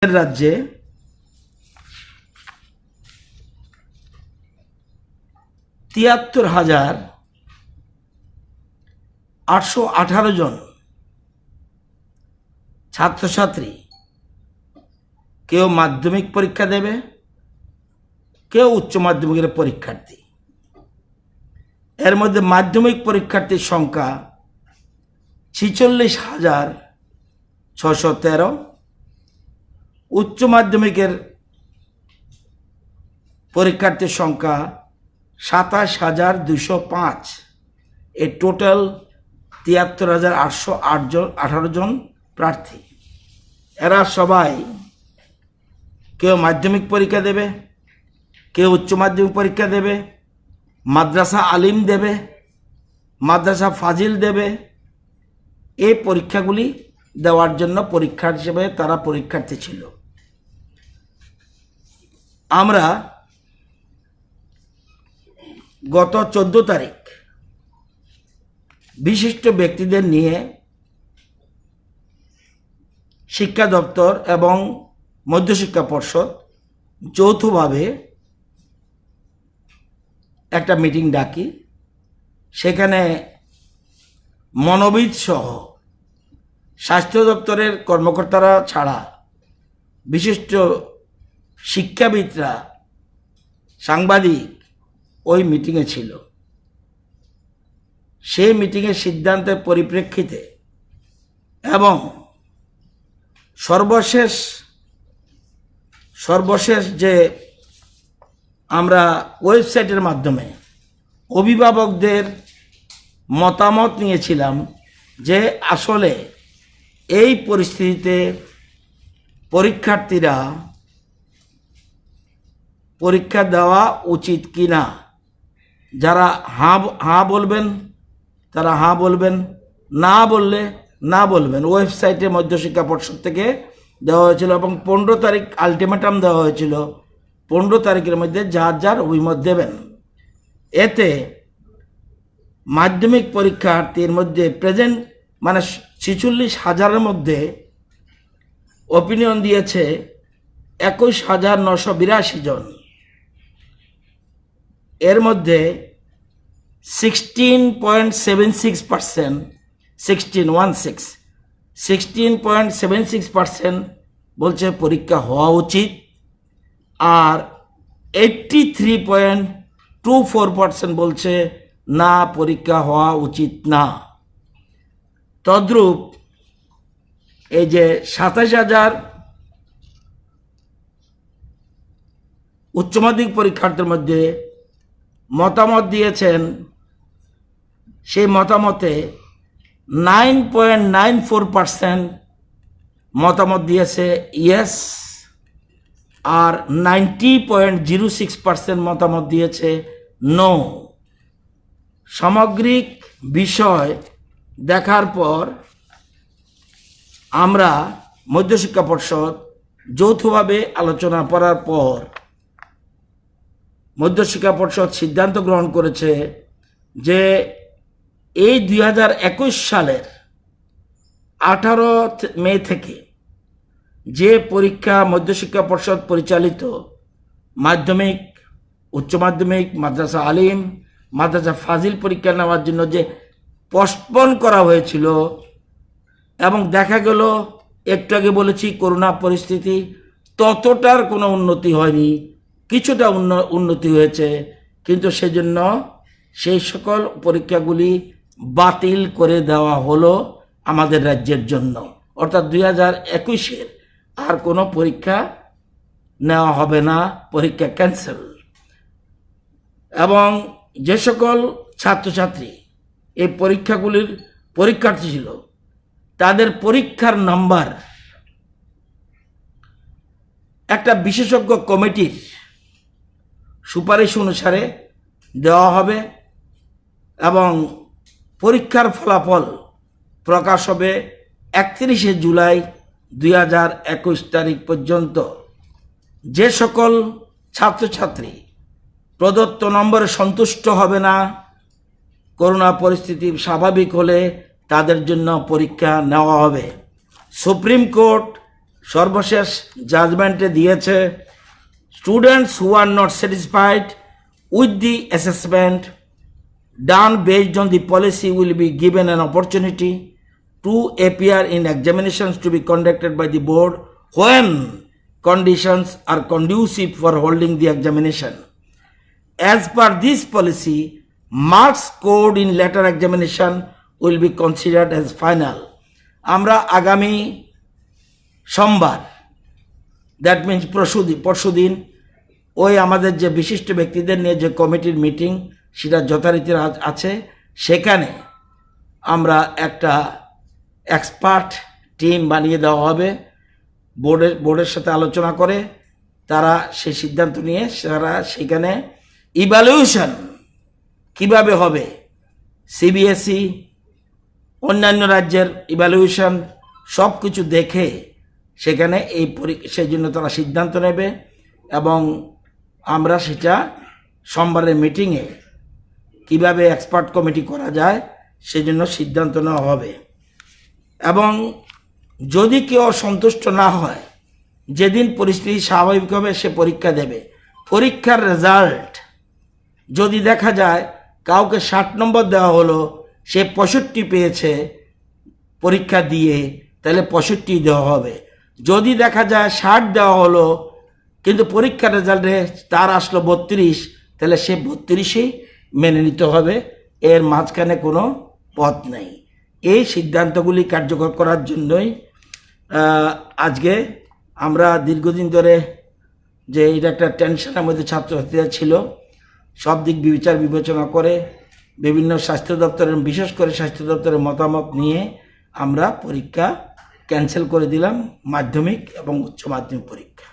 রাজ্যে ৭৩,৮১৮ জন ছাত্রছাত্রী কেউ মাধ্যমিক পরীক্ষা দেবে, কেউ উচ্চ মাধ্যমিকের পরীক্ষার্থী। এর মধ্যে মাধ্যমিক পরীক্ষার্থীর সংখ্যা ৪৬,৬১৩, উচ্চ মাধ্যমিকের পরীক্ষার্থীর সংখ্যা ২৭,২০৫। এই টোটাল ৭৩,৮১৮ জন প্রার্থী। এরা সবাই কেউ মাধ্যমিক পরীক্ষা দেবে, কেউ উচ্চ মাধ্যমিক পরীক্ষা দেবে, মাদ্রাসা আলিম দেবে, মাদ্রাসা ফাজিল দেবে। এই পরীক্ষাগুলি দেওয়ার জন্য পরীক্ষা হিসেবে তারা পরীক্ষার্থী ছিল। আমরা গত 14 তারিখ বিশিষ্ট ব্যক্তিদের নিয়ে শিক্ষা দপ্তর এবং মধ্যশিক্ষা পর্ষদ যৌথভাবে একটা মিটিং ডাকি। সেখানে মনোবিদ সহ স্বাস্থ্য দপ্তরের কর্মকর্তারা ছাড়া বিশিষ্ট শিক্ষাবিদরা, সাংবাদিক ওই মিটিংয়ে ছিল। সেই মিটিংয়ের সিদ্ধান্তের পরিপ্রেক্ষিতে এবং সর্বশেষ যে আমরা ওয়েবসাইটের মাধ্যমে অভিভাবকদের মতামত নিয়েছিলাম যে আসলে এই পরিস্থিতিতে পরীক্ষার্থীরা পরীক্ষা দেওয়া উচিত কিনা। যারা হাঁ বলবেন তারা হাঁ বলবেন, না বললে না বলবেন। ওয়েবসাইটে মধ্যশিক্ষা পর্ষদ থেকে দেওয়া হয়েছিল এবং 15 তারিখ আলটিমেটাম দেওয়া হয়েছিল। 15 তারিখের মধ্যে যার যার অভিমত দেবেন। এতে মাধ্যমিক পরীক্ষার্থীর মধ্যে প্রেজেন্ট মানে 46,000-এর মধ্যে অপিনিয়ন দিয়েছে 21,982 জন। এর মধ্যে 16.76% বলছে পরীক্ষা হওয়া উচিত, আর 83.24% বলছে না, পরীক্ষা হওয়া উচিত না। তদ্রূপ এই যে 27,000 উচ্চ মাধ্যমিক পরীক্ষার্থীর মধ্যে মতামত দিয়েছেন, সেই মতামতে 9.94% মতামত দিয়েছে ইয়েস, আর 90.06% মতামত দিয়েছে নো। সামগ্রিক বিষয় দেখার পর আমরা মধ্যশিক্ষা পর্ষদ যৌথভাবে আলোচনা করার পর মধ্যশিক্ষা পর্ষদ সিদ্ধান্ত গ্রহণ করেছে যে এই 2021 সালের 18 মে থেকে যে পরীক্ষা মধ্যশিক্ষা পর্ষদ পরিচালিত মাধ্যমিক, উচ্চ মাধ্যমিক, মাদ্রাসা আলিম, মাদ্রাসা ফাজিল পরীক্ষা নেওয়ার জন্য যে পোস্টপোন করা হয়েছিল এবং দেখা গেল একটু আগে বলেছি করোনা পরিস্থিতি, ততটার কোনো উন্নতি হয়নি, কিছুটা উন্নতি হয়েছে, কিন্তু সেজন্য সেই সকল পরীক্ষাগুলি বাতিল করে দেওয়া হলো আমাদের রাজ্যের জন্য। অর্থাৎ 2021-এর আর কোনো পরীক্ষা নেওয়া হবে না, পরীক্ষা ক্যান্সেল। এবং যে সকল ছাত্রছাত্রী এই পরীক্ষাগুলির পরীক্ষার্থী ছিল তাদের পরীক্ষার নাম্বার একটা বিশেষজ্ঞ কমিটির সুপারিশ অনুসারে দেওয়া হবে এবং পরীক্ষার ফলাফল প্রকাশ হবে 31শে জুলাই 2021 তারিখ পর্যন্ত। যে সকল ছাত্রছাত্রী প্রদত্ত নম্বরে সন্তুষ্ট হবে না, করোনা পরিস্থিতি স্বাভাবিক হলে তাদের জন্য পরীক্ষা নেওয়া হবে। সুপ্রিম কোর্ট সর্বশেষ জাজমেন্টে দিয়েছে, students who are not satisfied with the assessment done based on the policy will be given an opportunity to appear in examinations to be conducted by the board when conditions are conducive for holding the examination. As per this policy, marks scored in later examination will be considered as final. আমরা আগামী সোমবার, that means পরশুদিন ওই আমাদের যে বিশিষ্ট ব্যক্তিদের নিয়ে যে কমিটির মিটিং সেটা যথারীতি আছে, সেখানে আমরা একটা এক্সপার্ট টিম বানিয়ে দেওয়া হবে। বোর্ডের সাথে আলোচনা করে তারা সেই সিদ্ধান্ত নিয়ে তারা সেখানে ইভ্যালুয়েশন কিভাবে হবে, সিবিএসই অন্যান্য রাজ্যের ইভ্যালুয়েশন সব কিছু দেখে সেখানে সেই জন্য তারা সিদ্ধান্ত নেবে এবং আমরা সেটা সোমবারের মিটিংয়ে কিভাবে এক্সপার্ট কমিটি করা যায় সেজন্য সিদ্ধান্ত নেওয়া হবে। এবং যদি কেউ সন্তুষ্ট না হয়, যেদিন পরিস্থিতি স্বাভাবিক হবে সে পরীক্ষা দেবে। পরীক্ষার রেজাল্ট যদি দেখা যায় কাউকে 60 নম্বর দেওয়া হলো, সে 65 পেয়েছে পরীক্ষা দিয়ে, তাহলে 65 দেওয়া হবে। যদি দেখা যায় 60 দেওয়া হলো কিন্তু পরীক্ষার রেজাল্টে তার আসলো 32, তাহলে সে 32ই মেনে নিতে হবে, এর মাঝখানে কোনো পথ নেই। এই সিদ্ধান্তগুলি কার্যকর করার জন্যই আজকে আমরা দীর্ঘদিন ধরে যে এটা একটা টেনশনের মধ্যে ছাত্রছাত্রীরা ছিল, সব দিক বিবেচনা করে বিভিন্ন স্বাস্থ্য দপ্তরের, বিশেষ করে স্বাস্থ্য দপ্তরের মতামত নিয়ে আমরা পরীক্ষা ক্যান্সেল করে দিলাম, মাধ্যমিক এবং উচ্চ মাধ্যমিক পরীক্ষা।